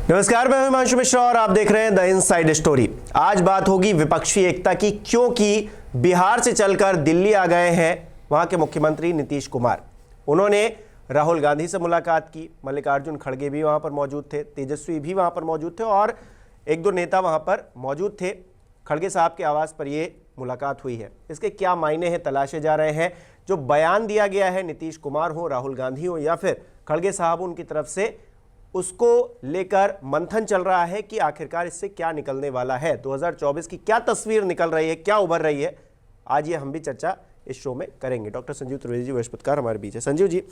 नमस्कार, मैं हिमांशु मिश्रा और आप देख रहे हैं द इनसाइड स्टोरी। आज बात होगी विपक्षी एकता की, क्योंकि बिहार से चलकर दिल्ली आ गए हैं वहां के मुख्यमंत्री नीतीश कुमार। उन्होंने राहुल गांधी से मुलाकात की, मल्लिकार्जुन खड़गे भी वहां पर मौजूद थे, तेजस्वी भी वहां पर मौजूद थे और एक दो नेता वहां पर मौजूद थे। खड़गे साहब के आवास पर ये मुलाकात हुई है। इसके क्या मायने हैं तलाशे जा रहे हैं। जो बयान दिया गया है, नीतीश कुमार हो, राहुल गांधी हो या फिर खड़गे साहब उनकी तरफ से, उसको लेकर मंथन चल रहा है कि आखिरकार इससे क्या निकलने वाला है। 2024 की क्या तस्वीर निकल रही है, क्या उभर रही है, आज ये हम भी चर्चा इस शो में करेंगे। डॉक्टर संजीव त्रिवेदी जी वृहस्पतिकार हमारे बीच है। संजीव जी,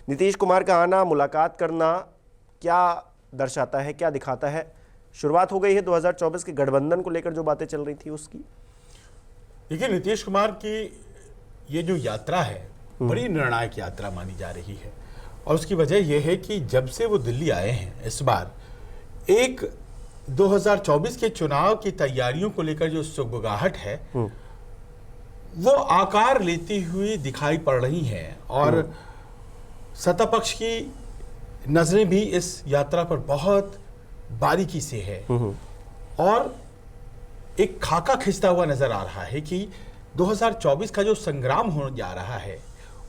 नीतीश कुमार का आना, मुलाकात करना क्या दर्शाता है, क्या दिखाता है? शुरुआत हो गई है 2024 के गठबंधन को लेकर जो बातें चल रही थी उसकी। देखिए, नीतीश कुमार की ये जो यात्रा है बड़ी निर्णायक यात्रा मानी जा रही है और उसकी वजह यह है कि जब से वो दिल्ली आए हैं, इस बार एक 2024 के चुनाव की तैयारियों को लेकर जो सुगबुगाहट है वो आकार लेती हुई दिखाई पड़ रही हैं और सत्ता पक्ष की नजरें भी इस यात्रा पर बहुत बारीकी से है और एक खाका खिंचता हुआ नजर आ रहा है कि 2024 का जो संग्राम होने जा रहा है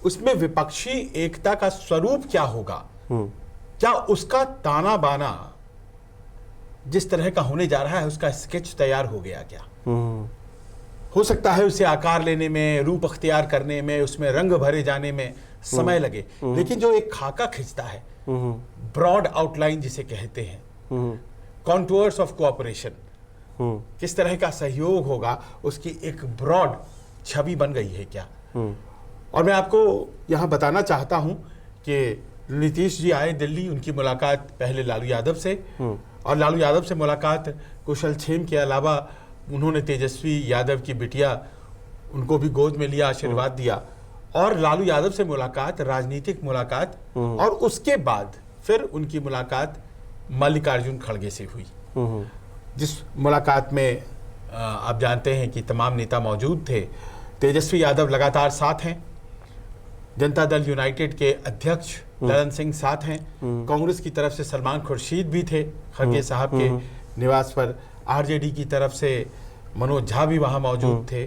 उसमें विपक्षी एकता का स्वरूप क्या होगा, क्या उसका ताना बाना जिस तरह का होने जा रहा है उसका स्केच तैयार हो गया क्या? हो सकता है उसे आकार लेने में, रूप अख्तियार करने में, उसमें रंग भरे जाने में समय लगे, लेकिन जो एक खाका खिंचता है, ब्रॉड आउटलाइन जिसे कहते हैं, कॉन्टूर्स ऑफ कोऑपरेशन, किस तरह का सहयोग होगा, उसकी एक ब्रॉड छवि बन गई है क्या? और मैं आपको यहां बताना चाहता हूं कि नीतीश जी आए दिल्ली, उनकी मुलाकात पहले लालू यादव से और लालू यादव से मुलाकात कुशल क्षेम के अलावा उन्होंने तेजस्वी यादव की बिटिया, उनको भी गोद में लिया, आशीर्वाद दिया और लालू यादव से मुलाकात, राजनीतिक मुलाकात और उसके बाद फिर उनकी मुलाकात मल्लिकार्जुन खड़गे से हुई, जिस मुलाकात में आप जानते हैं कि तमाम नेता मौजूद थे। तेजस्वी यादव लगातार साथ हैं, जनता दल यूनाइटेड के अध्यक्ष ललन सिंह साथ हैं, कांग्रेस की तरफ से सलमान खुर्शीद भी थे खड़गे साहब के निवास पर, आरजेडी की तरफ से मनोज झा भी वहां मौजूद थे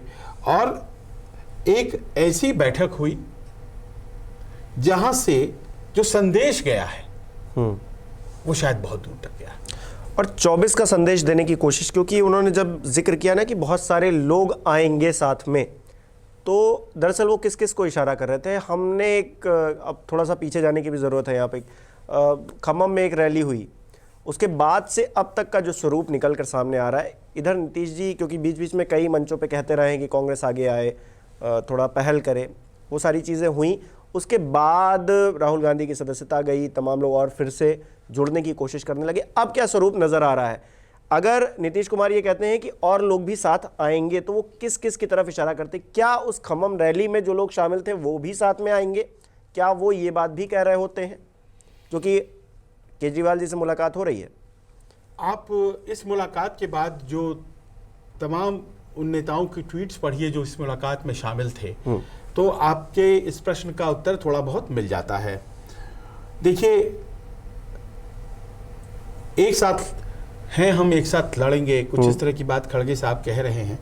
और एक ऐसी बैठक हुई जहां से जो संदेश गया है वो शायद बहुत दूर तक गया और 24 का संदेश देने की कोशिश, क्योंकि उन्होंने जब जिक्र किया ना कि बहुत सारे लोग आएंगे साथ में, तो दरअसल वो किस किस को इशारा कर रहे थे। हमने एक, अब थोड़ा सा पीछे जाने की भी ज़रूरत है यहाँ पे, खम्मम में एक रैली हुई, उसके बाद से अब तक का जो स्वरूप निकल कर सामने आ रहा है। इधर नीतीश जी, क्योंकि बीच बीच में कई मंचों पे कहते रहे कि कांग्रेस आगे आए, थोड़ा पहल करे, वो सारी चीज़ें हुई। उसके बाद राहुल गांधी की सदस्यता गई, तमाम लोग और फिर से जुड़ने की कोशिश करने लगे। अब क्या स्वरूप नज़र आ रहा है? अगर नीतीश कुमार ये कहते हैं कि और लोग भी साथ आएंगे, तो वो किस किस की तरफ इशारा करते? क्या उस खम्मम रैली में जो लोग शामिल थे वो भी साथ में आएंगे? क्या वो ये बात भी कह रहे होते हैं, क्योंकि केजरीवाल जी से मुलाकात हो रही है? आप इस मुलाकात के बाद जो तमाम उन नेताओं की ट्वीट्स पढ़िए जो इस मुलाकात में शामिल थे, तो आपके इस प्रश्न का उत्तर थोड़ा बहुत मिल जाता है। देखिए, एक साथ हैं हम, एक साथ लड़ेंगे, कुछ इस तरह की बात खड़गे साहब कह रहे हैं,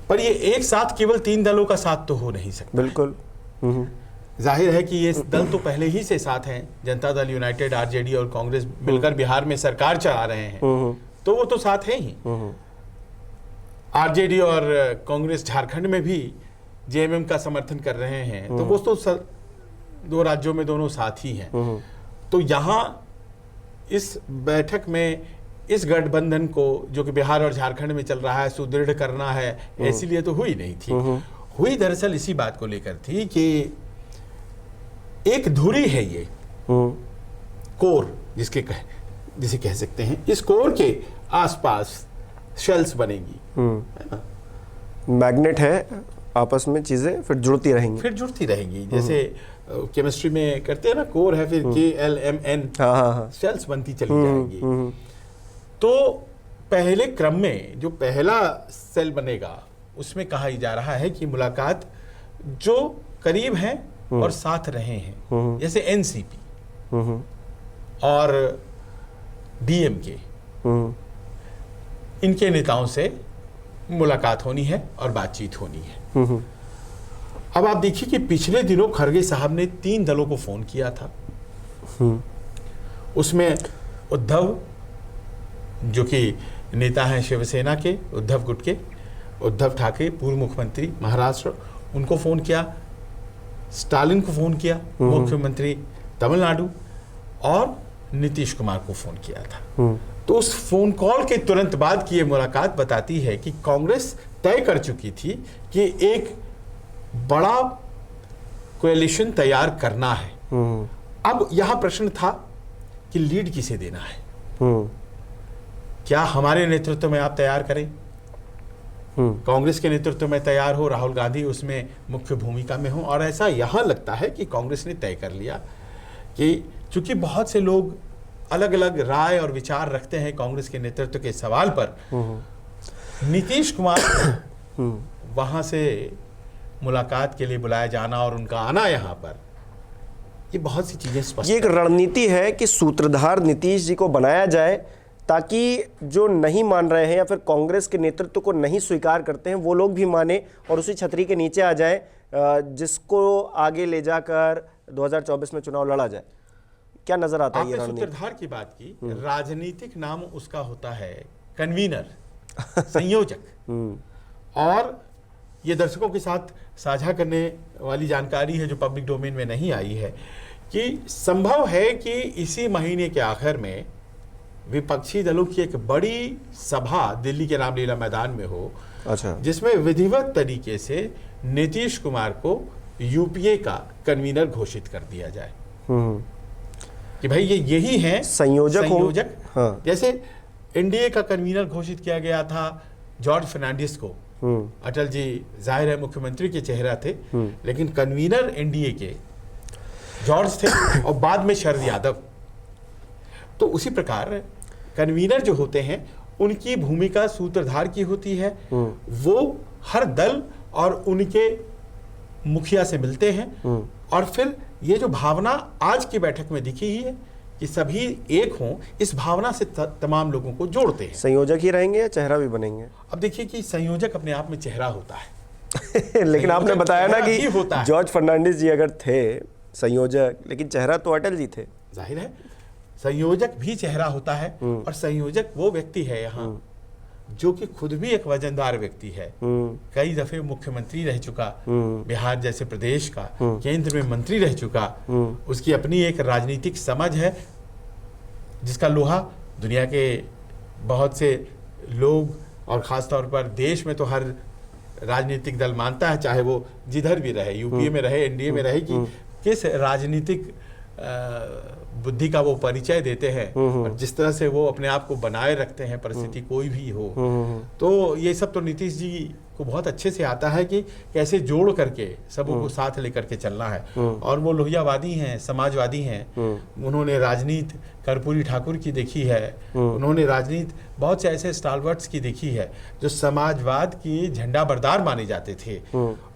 पर ये एक साथ केवल तीन दलों का साथ तो हो नहीं सकता। बिल्कुल। जाहिर है कि ये दल तो पहले ही से साथ हैं, जनता दल यूनाइटेड, आरजेडी और कांग्रेस मिलकर बिहार में सरकार चला रहे हैं, तो वो तो साथ हैं ही। आरजेडी और कांग्रेस झारखंड में भी जेएमएम का समर्थन कर रहे हैं, तो वो तो दो राज्यों में दोनों साथ ही हैं। तो यहाँ इस बैठक में इस गठबंधन को, जो कि बिहार और झारखंड में चल रहा है, सुदृढ़ करना है, इसीलिए तो हुई नहीं थी। हुई दरअसल इसी बात को लेकर थी कि एक धुरी है ये कोर, जिसे कह सकते हैं, इस कोर के आसपास शेल्स बनेगी, है ना? मैग्नेट है, आपस में चीजें फिर जुड़ती रहेंगी, जैसे केमिस्ट्री में करते हैं ना, कोर है, फिर KLMN, शेल्स बनती चली जाएंगी। तो पहले क्रम में जो पहला सेल बनेगा उसमें कहा जा रहा है कि मुलाकात जो करीब हैं और साथ रहे हैं, जैसे NCP और DMK, इनके नेताओं से मुलाकात होनी है और बातचीत होनी है। अब आप देखिए कि पिछले दिनों खरगे साहब ने 3 दलों को फोन किया था। उसमें उद्धव, जो कि नेता हैं शिवसेना के, उद्धव गुट के, उद्धव ठाकरे पूर्व मुख्यमंत्री महाराष्ट्र, उनको फोन किया, स्टालिन को फोन किया मुख्यमंत्री तमिलनाडु, और नीतीश कुमार को फोन किया था। तो उस फोन कॉल के तुरंत बाद की ये मुलाकात बताती है कि कांग्रेस तय कर चुकी थी कि एक बड़ा कोएलिशन तैयार करना है। अब यहां प्रश्न था कि लीड किसे देना है। क्या हमारे नेतृत्व में आप तैयार करें, कांग्रेस के नेतृत्व में तैयार हो, राहुल गांधी उसमें मुख्य भूमिका में हो, और ऐसा यहां लगता है कि कांग्रेस ने तय कर लिया कि चूंकि बहुत से लोग अलग अलग राय और विचार रखते हैं कांग्रेस के नेतृत्व के सवाल पर, नीतीश कुमार वहां से मुलाकात के लिए बुलाया जाना और उनका आना यहां पर, ये बहुत सी चीजें स्पष्ट। ये एक रणनीति है कि सूत्रधार नीतीश जी को बनाया जाए ताकि जो नहीं मान रहे हैं या फिर कांग्रेस के नेतृत्व को नहीं स्वीकार करते हैं वो लोग भी माने और उसी छतरी के नीचे आ जाए, जिसको आगे ले जाकर 2024 में चुनाव लड़ा जाए। क्या नजर आता है ये रणनीति? सूत्रधार की बात की, राजनीतिक नाम उसका होता है कन्वीनर, संयोजक। और ये दर्शकों के साथ साझा करने वाली जानकारी है जो पब्लिक डोमेन में नहीं आई है कि संभव है कि इसी महीने के आखिर में विपक्षी दलों की एक बड़ी सभा दिल्ली के रामलीला मैदान में हो, अच्छा, जिसमें विधिवत तरीके से नीतीश कुमार को यूपीए का कन्वीनर घोषित कर दिया जाए कि भाई ये यही हैं संयोजक। हाँ। जैसे एनडीए का कन्वीनर घोषित किया गया था जॉर्ज फर्नांडिस को, अटल जी जाहिर है मुख्यमंत्री के चेहरा थे, लेकिन कन्वीनर एनडीए के जॉर्ज थे और बाद में शरद यादव। तो उसी प्रकार कन्वीनर जो होते हैं उनकी भूमिका सूत्रधार की होती है। वो हर दल और उनके मुखिया से मिलते हैं और फिर ये जो भावना आज की बैठक में दिखी ही है कि सभी एक हों, इस भावना से तमाम लोगों को जोड़ते हैं। संयोजक ही रहेंगे या चेहरा भी बनेंगे? अब देखिए कि संयोजक अपने आप में चेहरा होता है लेकिन आपने बताया ना कि होता जॉर्ज फर्नांडिस जी अगर थे संयोजक, लेकिन चेहरा तो अटल जी थे। जाहिर है संयोजक भी चेहरा होता है, और संयोजक वो व्यक्ति है यहाँ जो कि खुद भी एक वजनदार व्यक्ति है, कई दफे मुख्यमंत्री रह चुका, बिहार जैसे प्रदेश का, केंद्र में मंत्री रह चुका, उसकी अपनी एक राजनीतिक समझ है जिसका लोहा दुनिया के बहुत से लोग और खास तौर पर देश में तो हर राजनीतिक दल मानता है, चाहे वो जिधर भी रहे, यूपीए में रहे, एनडीए में रहे, कि किस राजनीतिक बुद्धि का वो परिचय देते हैं और जिस तरह से वो अपने आप को बनाए रखते हैं, परिस्थिति कोई भी हो। तो ये सब तो नीतीश जी को बहुत अच्छे से आता है कि कैसे जोड़ करके सबों को साथ लेकर के चलना है। और वो लोहियावादी हैं, समाजवादी हैं, उन्होंने राजनीति कर्पूरी ठाकुर की देखी है, उन्होंने राजनीति बहुत से ऐसे स्टालवर्ट्स की देखी है जो समाजवाद की झंडा बरदार माने जाते थे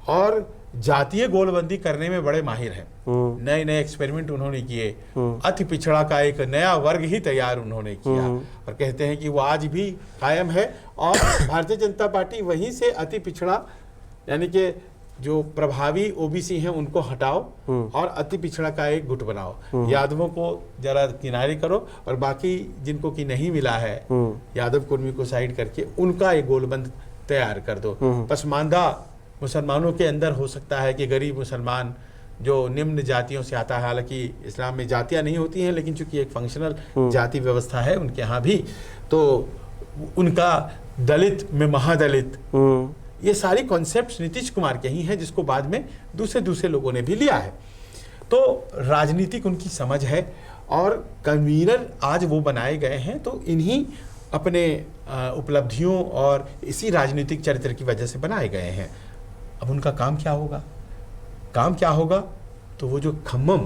और जातीय गोलबंदी करने में बड़े माहिर हैं। नए नए एक्सपेरिमेंट उन्होंने किए, अति पिछड़ा का एक नया वर्ग ही तैयार उन्होंने किया और कहते हैं कि वो आज भी कायम है। और भारतीय जनता पार्टी वहीं से अति पिछड़ा यानी कि जो प्रभावी ओबीसी हैं उनको हटाओ और अति पिछड़ा का एक गुट बनाओ, यादवों को जरा किनारे करो और बाकी जिनको कि नहीं मिला है यादव कुर्मी को साइड करके उनका एक गोलबंद तैयार कर दो। पसमानदा मुसलमानों के अंदर हो सकता है कि गरीब मुसलमान जो निम्न जातियों से आता है, हालांकि इस्लाम में जातियां नहीं होती हैं लेकिन चूंकि एक फंक्शनल जाति व्यवस्था है उनके यहाँ भी, तो उनका दलित में महादलित, ये सारी कॉन्सेप्ट्स नीतीश कुमार के ही हैं जिसको बाद में दूसरे लोगों ने भी लिया है। तो राजनीतिक उनकी समझ है और कन्वीनर आज वो बनाए गए हैं, तो इन्हीं अपने उपलब्धियों और इसी राजनीतिक चरित्र की वजह से बनाए गए हैं। अब उनका काम क्या होगा? काम क्या होगा तो वो जो खम्मम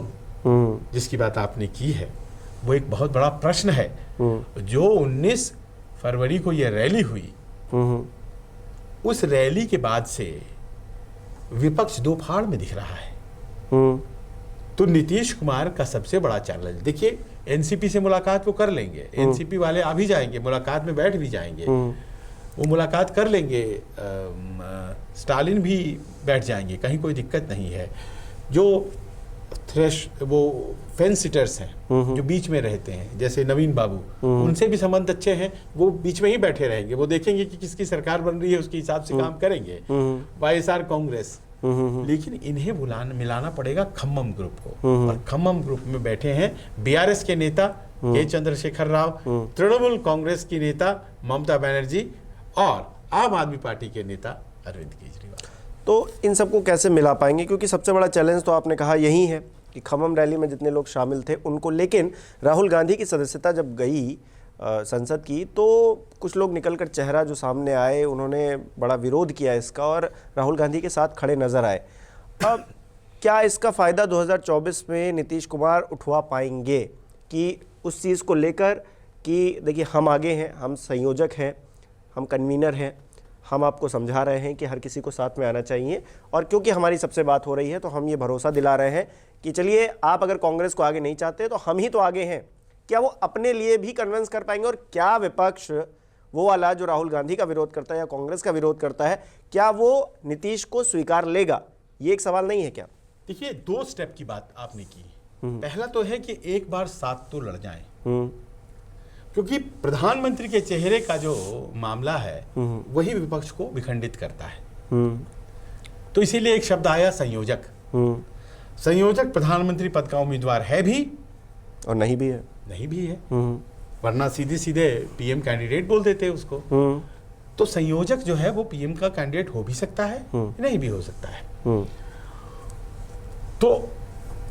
जिसकी बात आपने की है वो एक बहुत बड़ा प्रश्न है। जो 19 फरवरी को ये रैली हुई, उस रैली के बाद से विपक्ष दो फाड़ में दिख रहा है। तो नीतीश कुमार का सबसे बड़ा चैलेंज, देखिए एनसीपी से मुलाकात वो कर लेंगे, एनसीपी वाले आ भी जाएंगे, मुलाकात में बैठ भी जाएंगे, वो मुलाकात कर लेंगे, स्टालिन भी बैठ जाएंगे, कहीं कोई दिक्कत नहीं है। जो वो फेंस सिटर्स हैं जो बीच में रहते हैं, जैसे नवीन बाबू, उनसे भी संबंध अच्छे हैं, वो बीच में ही बैठे रहेंगे, वो देखेंगे कि किसकी सरकार बन रही है, उसके हिसाब से काम करेंगे। वाईएसआर कांग्रेस, लेकिन इन्हें मिलाना पड़ेगा खम्मम ग्रुप को, और खम्मम ग्रुप में बैठे हैं बीआरएस के नेता के चंद्रशेखर राव, तृणमूल कांग्रेस की नेता ममता बनर्जी और आम आदमी पार्टी के नेता अरविंद केजरीवाल। तो इन सबको कैसे मिला पाएंगे, क्योंकि सबसे बड़ा चैलेंज तो आपने कहा यही है कि खम्मम रैली में जितने लोग शामिल थे उनको, लेकिन राहुल गांधी की सदस्यता जब गई संसद की, तो कुछ लोग निकलकर चेहरा जो सामने आए, उन्होंने बड़ा विरोध किया इसका और राहुल गांधी के साथ खड़े नजर आए। अब क्या इसका फ़ायदा 2024 में नीतीश कुमार उठवा पाएंगे कि उस चीज़ को लेकर कि देखिए हम आगे हैं, हम संयोजक हैं, हम कन्वीनर हैं, हम आपको समझा रहे हैं कि हर किसी को साथ में आना चाहिए, और क्योंकि हमारी सबसे बात हो रही है तो हम ये भरोसा दिला रहे हैं कि चलिए आप अगर कांग्रेस को आगे नहीं चाहते तो हम ही तो आगे हैं। क्या वो अपने लिए भी कन्विंस कर पाएंगे, और क्या विपक्ष वो वाला जो राहुल गांधी का विरोध करता है या कांग्रेस का विरोध करता है, क्या वो नीतीश को स्वीकार लेगा? ये एक सवाल नहीं है क्या? देखिए, 2 स्टेप की बात आपने की। पहला तो है कि एक बार साथ तो लड़ जाएं, क्योंकि प्रधानमंत्री के चेहरे का जो मामला है वही विपक्ष को विखंडित करता है। तो इसीलिए एक शब्द आया संयोजक। संयोजक प्रधानमंत्री पद का उम्मीदवार है भी और नहीं भी है, नहीं भी है, वरना सीधे सीधे पीएम कैंडिडेट बोल देते उसको। तो संयोजक जो है वो पीएम का कैंडिडेट हो भी सकता है, नहीं भी हो सकता है। तो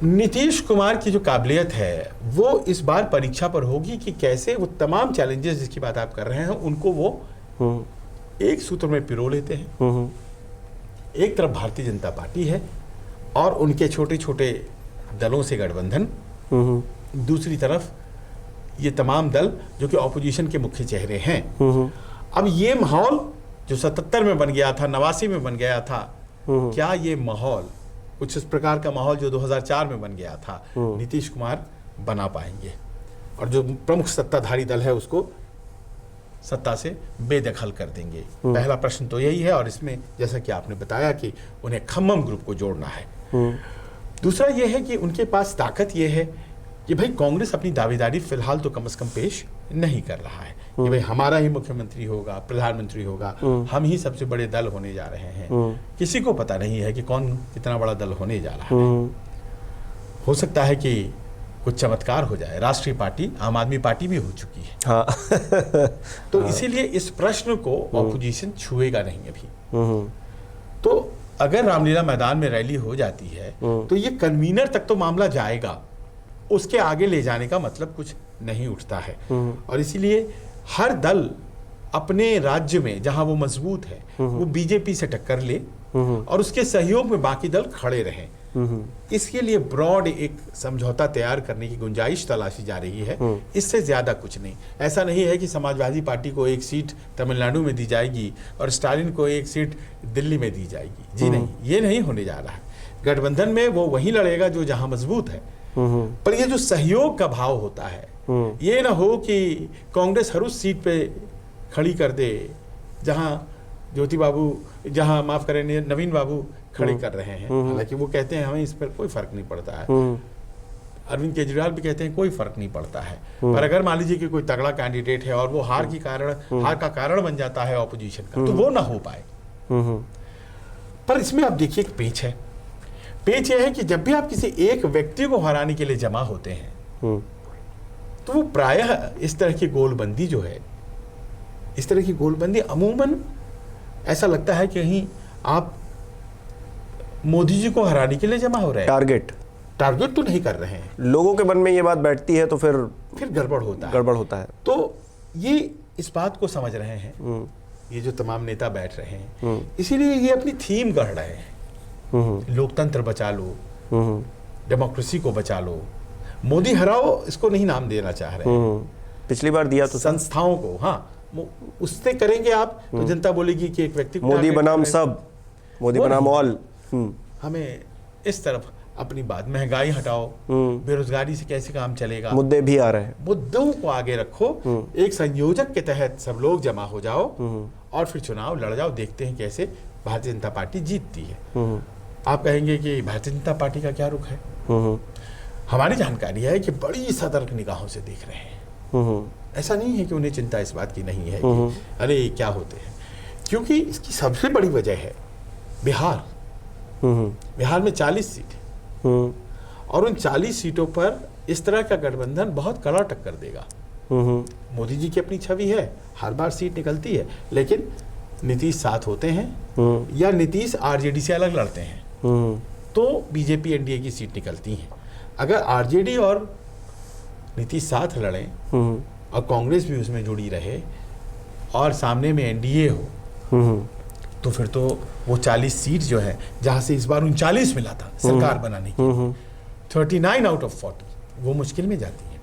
नीतीश कुमार की जो काबिलियत है वो इस बार परीक्षा पर होगी कि कैसे वो तमाम चैलेंजेस जिसकी बात आप कर रहे हैं उनको वो एक सूत्र में पिरो लेते हैं। एक तरफ भारतीय जनता पार्टी है और उनके छोटे छोटे दलों से गठबंधन, दूसरी तरफ ये तमाम दल जो कि ऑपोजिशन के मुख्य चेहरे हैं। अब ये माहौल जो 77 में बन गया था, 89 में बन गया था, क्या ये माहौल कुछ इस प्रकार का माहौल जो 2004 में बन गया था नीतीश कुमार बना पाएंगे, और जो प्रमुख सत्ताधारी दल है उसको सत्ता से बेदखल कर देंगे? पहला प्रश्न तो यही है, और इसमें जैसा कि आपने बताया कि उन्हें खम्मम ग्रुप को जोड़ना है। दूसरा यह है कि उनके पास ताकत यह है कि भाई कांग्रेस अपनी दावेदारी फिलहाल तो कम से कम पेश नहीं कर रहा है कि भाई हमारा ही मुख्यमंत्री होगा, प्रधानमंत्री होगा, हम ही सबसे बड़े दल होने जा रहे हैं। किसी को पता नहीं है कि कौन कितना बड़ा दल होने जा रहा है। हो सकता है कि कुछ चमत्कार हो जाए, राष्ट्रीय पार्टी आम आदमी पार्टी भी हो चुकी है। हाँ। तो इसीलिए इस प्रश्न को ऑपोजिशन छुएगा नहीं अभी। तो अगर रामलीला मैदान में रैली हो जाती है तो ये कन्वीनर तक तो मामला जाएगा, उसके आगे ले जाने का मतलब कुछ नहीं उठता है। और इसीलिए हर दल अपने राज्य में जहां वो मजबूत है वो बीजेपी से टक्कर ले और उसके सहयोग में बाकी दल खड़े रहें। इसके लिए ब्रॉड एक समझौता तैयार करने की गुंजाइश तलाशी जा रही है, इससे ज्यादा कुछ नहीं। ऐसा नहीं है कि समाजवादी पार्टी को एक सीट तमिलनाडु में दी जाएगी और स्टालिन को एक सीट दिल्ली में दी जाएगी। जी नहीं, ये नहीं होने जा रहा है। गठबंधन में वो वही लड़ेगा जो जहां मजबूत है। पर ये जो सहयोग का भाव होता है, ये ना हो कि कांग्रेस हर उस सीट पे खड़ी कर दे जहां ज्योति बाबू, जहां माफ करें नवीन बाबू खड़े कर रहे हैं। हालांकि वो कहते हैं हमें इस पर कोई फर्क नहीं पड़ता है, अरविंद केजरीवाल भी कहते हैं कोई फर्क नहीं पड़ता है। पर अगर मान लीजिए कि कोई तगड़ा कैंडिडेट है और वो हार का कारण बन जाता है ऑपोजिशन का, तो वो ना हो पाए। पर इसमें आप देखिए एक पेच है। पेच यह है कि जब भी आप किसी एक व्यक्ति को हराने के लिए जमा होते हैं तो वो प्रायः इस तरह की गोलबंदी जो है, इस तरह की गोलबंदी अमूमन ऐसा लगता है कि कहीं आप मोदी जी को हराने के लिए जमा हो रहे हैं। टारगेट तो नहीं कर रहे हैं। लोगों के मन में ये बात बैठती है तो फिर गड़बड़ होता है। तो ये इस बात को समझ रहे हैं ये जो तमाम नेता बैठ रहे हैं, इसीलिए ये अपनी थीम गढ़ रहे हैं। लोकतंत्र बचा लो, डेमोक्रेसी को बचा लो। मोदी हराओ इसको नहीं नाम देना चाह रहे हैं। पिछली बार दिया तो संस्थाओं को, हाँ, उससे करेंगे आप तो जनता बोलेगी कि एक व्यक्ति को मोदी बनाम सब, मोदी बनाम ऑल। हमें इस तरफ अपनी बात, महंगाई हटाओ, बेरोजगारी से कैसे काम चलेगा, मुद्दे भी आ रहे हैं। मुद्दों को आगे रखो, एक संयोजक के तहत सब लोग जमा हो जाओ और फिर चुनाव लड़ जाओ। देखते हैं कैसे भारतीय जनता पार्टी जीतती है। आप कहेंगे कि भारतीय जनता पार्टी का क्या रुख है? हमारी जानकारी है कि बड़ी सतर्क निगाहों से देख रहे हैं। ऐसा नहीं है कि उन्हें चिंता इस बात की नहीं है कि अरे क्या होते हैं, क्योंकि इसकी सबसे बड़ी वजह है बिहार। बिहार में 40 सीट है और उन 40 सीटों पर इस तरह का गठबंधन बहुत कड़ा टक्कर देगा। मोदी जी की अपनी छवि है, हर बार सीट निकलती है, लेकिन नीतीश साथ होते हैं या नीतीश आरजेडी से अलग लड़ते हैं तो बीजेपी एनडीए की सीट निकलती है। अगर आरजेडी और नीतीश साथ लड़ें और कांग्रेस भी उसमें जुड़ी रहे और सामने में एनडीए हो तो फिर तो वो 40 सीट जो है, जहां से इस बार 39 मिला था सरकार बनाने की, 39 आउट ऑफ 40 वो मुश्किल में जाती है।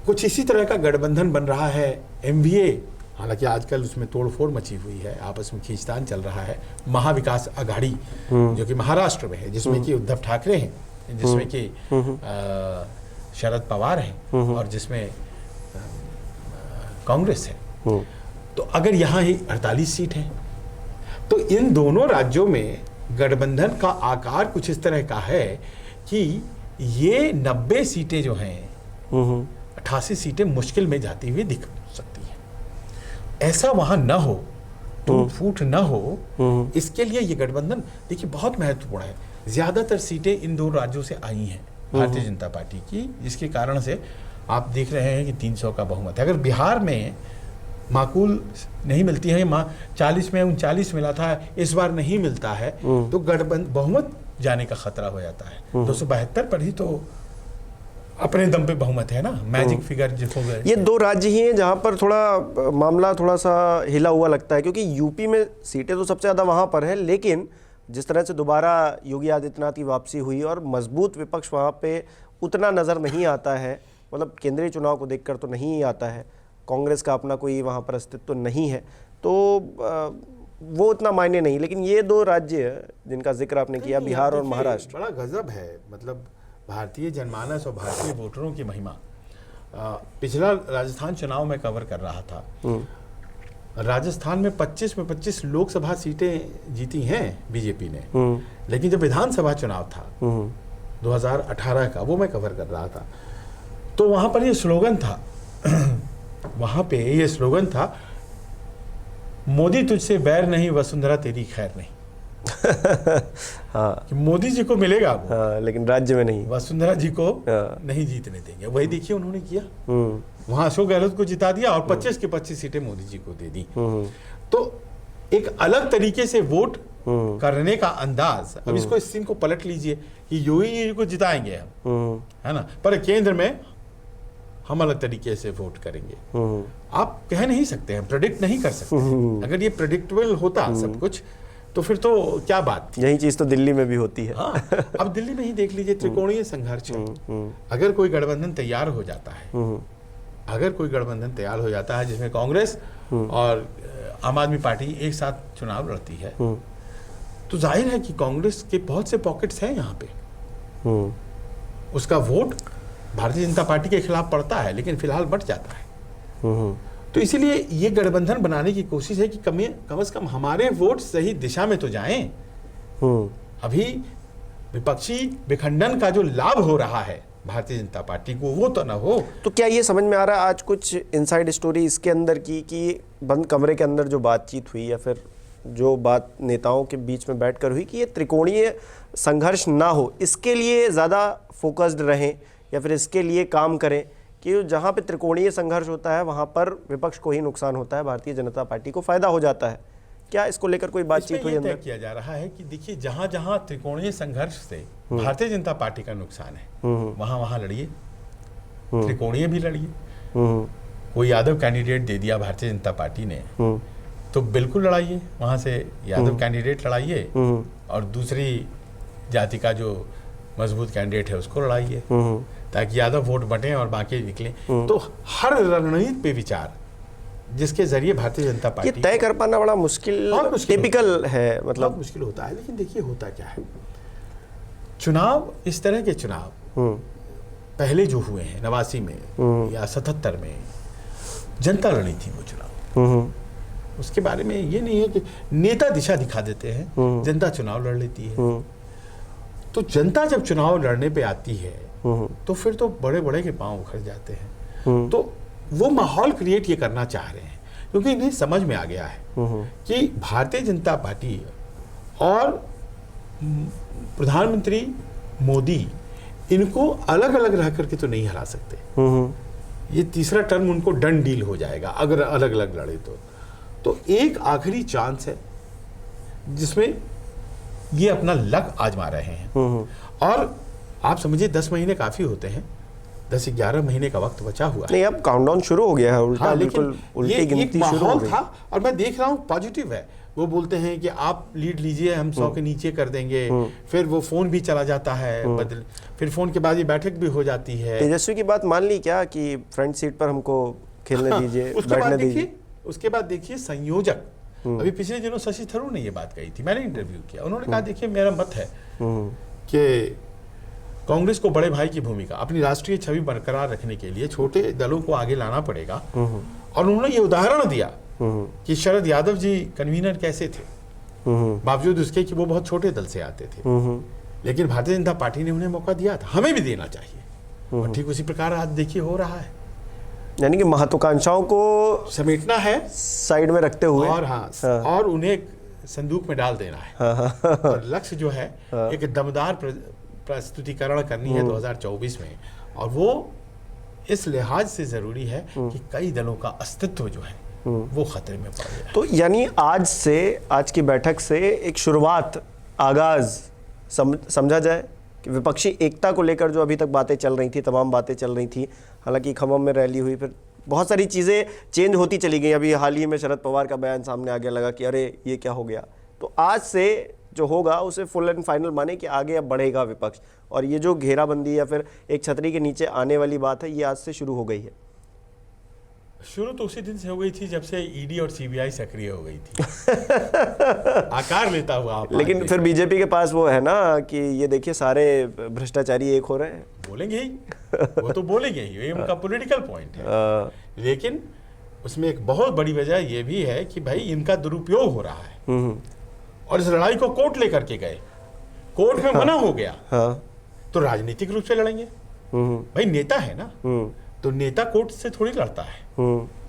कुछ इसी तरह का गठबंधन बन रहा है एमवीए। हालांकि आजकल उसमें तोड़फोड़ मची हुई है, आपस में खींचतान चल रहा है। महाविकास आघाड़ी जो कि महाराष्ट्र में है, जिसमें कि उद्धव ठाकरे हैं, जिसमें कि शरद पवार हैं और जिसमें कांग्रेस है। तो अगर यहाँ ही 48 सीट है तो इन दोनों राज्यों में गठबंधन का आकार कुछ इस तरह का है कि ये 90 सीटें जो हैं, 88 सीटें मुश्किल में जाती हुई दिख सकती हैं। ऐसा वहां न हो, टूट फूट न हो, इसके लिए ये गठबंधन देखिए बहुत महत्वपूर्ण है। ज्यादातर सीटें इन दो राज्यों से आई हैं भारतीय जनता पार्टी की, जिसके कारण से आप देख रहे हैं कि 300 का बहुमत है। अगर बिहार में माकूल नहीं मिलती है, 40 में 39 मिला था, इस बार नहीं मिलता है, तो गठबंधन बहुमत जाने का खतरा हो जाता है। 272 पर ही तो अपने दम पे बहुमत है ना, मैजिक फिगर जिसको गए। ये दो राज्य ही हैं जहां पर थोड़ा मामला थोड़ा सा हिला हुआ लगता है, क्योंकि यूपी में सीटें तो सबसे ज़्यादा वहां पर है, लेकिन जिस तरह से दोबारा योगी आदित्यनाथ की वापसी हुई और मजबूत विपक्ष वहां पे उतना नज़र नहीं आता है, मतलब केंद्रीय चुनाव को देखकर तो नहीं आता है, कांग्रेस का अपना कोई वहाँ पर अस्तित्व तो नहीं है, तो वो उतना मायने नहीं। लेकिन ये दो राज्य जिनका जिक्र आपने किया, बिहार और महाराष्ट्र, बड़ा गजब है। मतलब भारतीय जनमानस और भारतीय वोटरों की महिमा। पिछला राजस्थान चुनाव में कवर कर रहा था, राजस्थान में 25 में 25 लोकसभा सीटें जीती हैं बीजेपी ने, लेकिन जब विधानसभा चुनाव था 2018 का, वो मैं कवर कर रहा था, तो वहां पर ये स्लोगन था वहां पे ये स्लोगन था, मोदी तुझसे बैर नहीं, वसुंधरा तेरी खैर नहीं। हाँ, कि मोदी जी को मिलेगा वो, हाँ, लेकिन राज्य में नहीं, वसुंधरा जी को नहीं जीतने देंगे। वही देखिए उन्होंने किया, वहां अशोक गहलोत को जिता दिया और 25 की 25 सीटें मोदी जी को दे दी। तो एक अलग तरीके से वोट करने का अंदाज। अब इसको इस सीन को पलट लीजिए कि योगी जी को जिताएंगे हम, है ना, पर केंद्र में हम अलग तरीके से वोट करेंगे। आप कह नहीं सकते हैं, प्रेडिक्ट नहीं कर सकते। अगर ये प्रेडिक्टेबल होता सब कुछ तो फिर तो क्या बात। यही चीज तो दिल्ली में भी होती है। हाँ, अब दिल्ली में ही देख लीजिए, त्रिकोणीय संघर्ष है। अगर कोई गठबंधन तैयार हो जाता है, अगर कोई गठबंधन तैयार हो जाता है जिसमें कांग्रेस और आम आदमी पार्टी एक साथ चुनाव लड़ती है, तो जाहिर है कि कांग्रेस के बहुत से पॉकेट्स हैं यहाँ पे, उसका वोट भारतीय जनता पार्टी के खिलाफ पड़ता है, लेकिन फिलहाल बढ़ जाता है। तो इसीलिए ये गठबंधन बनाने की कोशिश है कि कम से कम हमारे वोट सही दिशा में तो जाएं। अभी विपक्षी विखंडन का जो लाभ हो रहा है भारतीय जनता पार्टी को, वो तो ना हो। तो क्या ये समझ में आ रहा है आज कुछ इनसाइड स्टोरी इसके अंदर की कि बंद कमरे के अंदर जो बातचीत हुई या फिर जो बात नेताओं के बीच में बैठकर हुई कि ये त्रिकोणीय संघर्ष ना हो, इसके लिए ज़्यादा फोकस्ड रहें या फिर इसके लिए काम करें कि जहाँ पे त्रिकोणीय संघर्ष होता है वहाँ पर विपक्ष को ही नुकसान होता है, भारतीय जनता पार्टी को फायदा हो जाता है? क्या इसको लेकर कोई बातचीत हुई? तय किया जा रहा है कि देखिए, जहाँ जहाँ त्रिकोणीय संघर्ष से भारतीय जनता पार्टी का नुकसान है, वहाँ वहाँ लड़िए, त्रिकोणीय भी लड़िए। कोई यादव कैंडिडेट दे दिया भारतीय जनता पार्टी ने, तो बिल्कुल लड़ाइए, वहाँ से यादव कैंडिडेट लड़ाइए और दूसरी जाति का जो मजबूत कैंडिडेट है उसको लड़ाइए, ताकि यादव वोट बटें और बाकी निकले। तो हर रणनीति पे विचार, जिसके जरिए भारतीय जनता पार्टी ये तय कर पाना बड़ा मुश्किल टिपिकल है, मतलब मुश्किल होता है। लेकिन देखिए होता क्या है, चुनाव, इस तरह के चुनाव पहले जो हुए हैं 89 में या 77 में, जनता लड़ी थी वो चुनाव। उसके बारे में ये नहीं है कि नेता दिशा दिखा देते हैं, जनता चुनाव लड़ लेती है। तो जनता जब चुनाव लड़ने पे आती है तो फिर तो बड़े बड़े के पांव उखड़ जाते हैं। तो वो माहौल क्रिएट ये करना चाह रहे हैं, क्योंकि इन्हें समझ में आ गया है कि भारतीय जनता पार्टी और प्रधानमंत्री मोदी इनको अलग अलग रह करके तो नहीं हरा सकते। ये तीसरा टर्म उनको डन डील हो जाएगा अगर अलग अलग लड़े तो एक आखिरी चांस है जिसमें ये अपना लक आजमा रहे हैं। और आप समझिए 10 महीने काफी होते हैं, 10-11 महीने का वक्त बचा हुआ है। नहीं, अब काउंटडाउन शुरू हो गया है, उल्टा हाँ, बिल्कुल उल्टी गिनती शुरू हो माहौल गई था और मैं देख रहा हूँ पॉजिटिव है। वो बोलते हैं कि आप लीड लीजिए, हम 100 के नीचे कर देंगे। फिर वो फोन भी चला जाता है बदल, फिर फोन के बाद ये बैठक भी हो जाती है। तेजस्वी की बात मान ली क्या कि फ्रंट सीट पर हमको खेलने दीजिए, बैठने दीजिए? उसके बाद देखिए संयोजक, अभी पिछले दिनों शशि थरूर ने ये बात कही थी, मैंने इंटरव्यू किया, उन्होंने कहा देखिए मेरा मत है कि कांग्रेस को बड़े भाई की भूमिका, अपनी राष्ट्रीय छवि बरकरार रखने के लिए छोटे दलों को आगे लाना पड़ेगा। और उन्होंने ये उदाहरण दिया कि शरद यादव जी कन्वीनर कैसे थे, बावजूद उसके कि वो बहुत छोटे दल से आते थे, लेकिन भारतीय जनता पार्टी ने उन्हें मौका दिया था। हमें भी देना चाहिए और ठीक उसी प्रकार आज देखिए हो रहा है। यानी कि महत्वाकांक्षाओं को समेटना है साइड में रखते हुए और और उन्हें एक संदूक में डाल देना है। और लक्ष्य जो है एक दमदार प्रस्तुतिकरण करनी है 2024 में, और वो इस लिहाज से जरूरी है कि कई दलों का अस्तित्व जो है वो खतरे में पड़ गया है। तो यानी आज की बैठक से एक शुरुआत, आगाज समझा जाए कि विपक्षी एकता को लेकर जो अभी तक बातें चल रही थी, तमाम बातें चल रही थी, हालांकि खम्मम में रैली हुई, फिर बहुत सारी चीज़ें चेंज होती चली गई। अभी हाल ही में शरद पवार का बयान सामने आ गया, लगा कि अरे ये क्या हो गया। तो आज से जो होगा उसे फुल एंड फाइनल माने कि आगे अब बढ़ेगा विपक्ष, और ये जो घेराबंदी या फिर एक छतरी के नीचे आने वाली बात है, ये आज से शुरू हो गई है। शुरू तो उसी दिन से हो गई थी जब से ईडी और सीबीआई सक्रिय हो गई थी। आकार लेता हुआ आप। लेकिन फिर बीजेपी के पास वो है ना कि ये देखिए सारे भ्रष्टाचारी एक हो रहे हैं, बोलेंगे ही, वो तो बोलेंगे ही, ये उनका पॉलिटिकल पॉइंट है। लेकिन उसमें एक बहुत बड़ी वजह ये भी है कि भाई इनका दुरुपयोग हो रहा है, और इस लड़ाई को कोर्ट लेकर के गए, कोर्ट में मना हो गया, तो राजनीतिक रूप से लड़ेंगे। भाई नेता है ना, तो नेता कोर्ट से थोड़ी लड़ता है।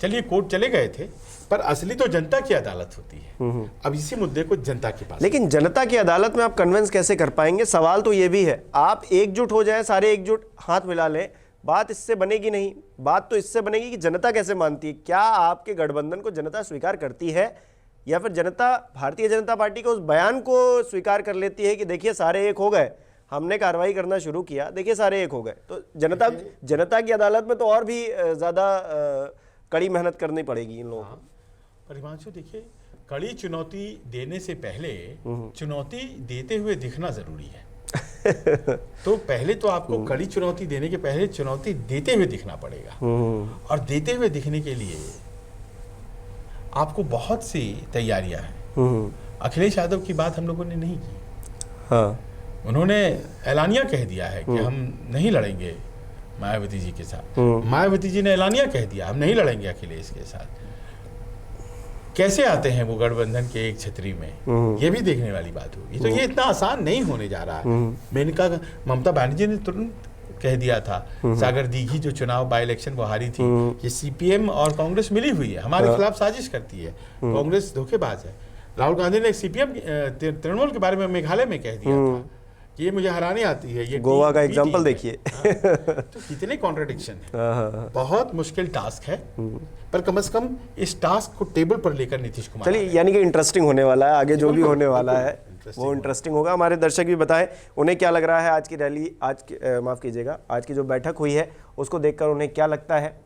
चलिए कोर्ट चले गए थे, पर असली तो जनता की अदालत होती है। अब इसी मुद्दे को जनता के पास, लेकिन जनता की अदालत में आप कन्विंस कैसे कर पाएंगे? सवाल तो ये भी है, आप एकजुट हो जाए, सारे एकजुट हाथ मिला लें, बात इससे बनेगी नहीं। बात तो इससे बनेगी कि जनता कैसे मानती है, क्या आपके गठबंधन को जनता स्वीकार करती है, या फिर जनता भारतीय जनता पार्टी के उस बयान को स्वीकार कर लेती है कि देखिए सारे एक हो गए, हमने कार्रवाई करना शुरू किया, देखिए सारे एक हो गए। तो जनता की अदालत में तो और भी ज्यादा कड़ी मेहनत करनी पड़ेगी इन लोगों को। परिभाषा देखिए, कड़ी चुनौती देने से पहले चुनौती देते हुए दिखना जरूरी है। तो पहले तो आपको कड़ी चुनौती देने के पहले चुनौती देते हुए दिखना पड़ेगा, और देते हुए दिखने के लिए आपको बहुत सी तैयारियां हैं। अखिलेश यादव की बात हम लोगों ने नहीं की। हाँ, उन्होंने ऐलानिया कह दिया है कि हम नहीं लड़ेंगे मायावती जी के साथ। मायावती जी ने ऐलानिया कह दिया हम नहीं लड़ेंगे अखिलेश के साथ। कैसे आते हैं वो गठबंधन के एक छतरी में, ये भी देखने वाली बात होगी। तो ये इतना आसान नहीं होने जा रहा है। मैंने कहा, ममता बनर्जी ने तुरंत कह दिया था, सागर दीघी जो चुनाव बाई इलेक्शन वो हारी थी, ये सीपीएम और कांग्रेस मिली हुई है, हमारे खिलाफ साजिश करती है, कांग्रेस धोखेबाज है। राहुल गांधी ने सीपीएम तृणमूल के बारे में मेघालय में कह दिया था कि ये मुझे हराने आती है। ये गोवा का एग्जांपल देखिए। तो कितने कॉन्ट्रडिक्शन है। बहुत मुश्किल टास्क है, पर कम से कम इस टास्क को टेबल पर लेकर नीतीश कुमार, चलिए यानी कि इंटरेस्टिंग होने वाला है, आगे जो भी होने वाला है वो इंटरेस्टिंग होगा। हमारे दर्शक भी बताएं उन्हें क्या लग रहा है आज की रैली, माफ कीजिएगा, आज की जो बैठक हुई है उसको देखकर उन्हें क्या लगता है,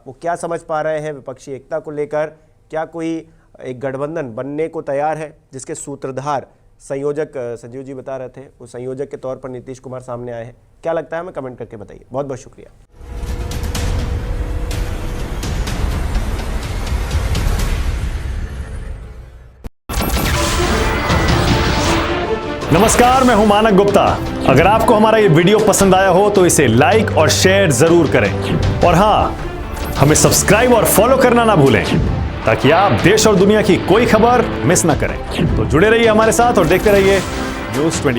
वो क्या समझ पा रहे हैं विपक्षी एकता को लेकर। क्या कोई एक गठबंधन बनने को तैयार है जिसके सूत्रधार संयोजक संजीव जी बता रहे थे, वो संयोजक के तौर पर नीतीश कुमार सामने आए हैं? क्या लगता है हमें कमेंट करके बताइए। बहुत बहुत शुक्रिया। नमस्कार, मैं हूं मानक गुप्ता। अगर आपको हमारा ये वीडियो पसंद आया हो तो इसे लाइक और शेयर जरूर करें और हाँ, हमें सब्सक्राइब और फॉलो करना ना भूलें ताकि आप देश और दुनिया की कोई खबर मिस ना करें। तो जुड़े रहिए हमारे साथ और देखते रहिए News 24।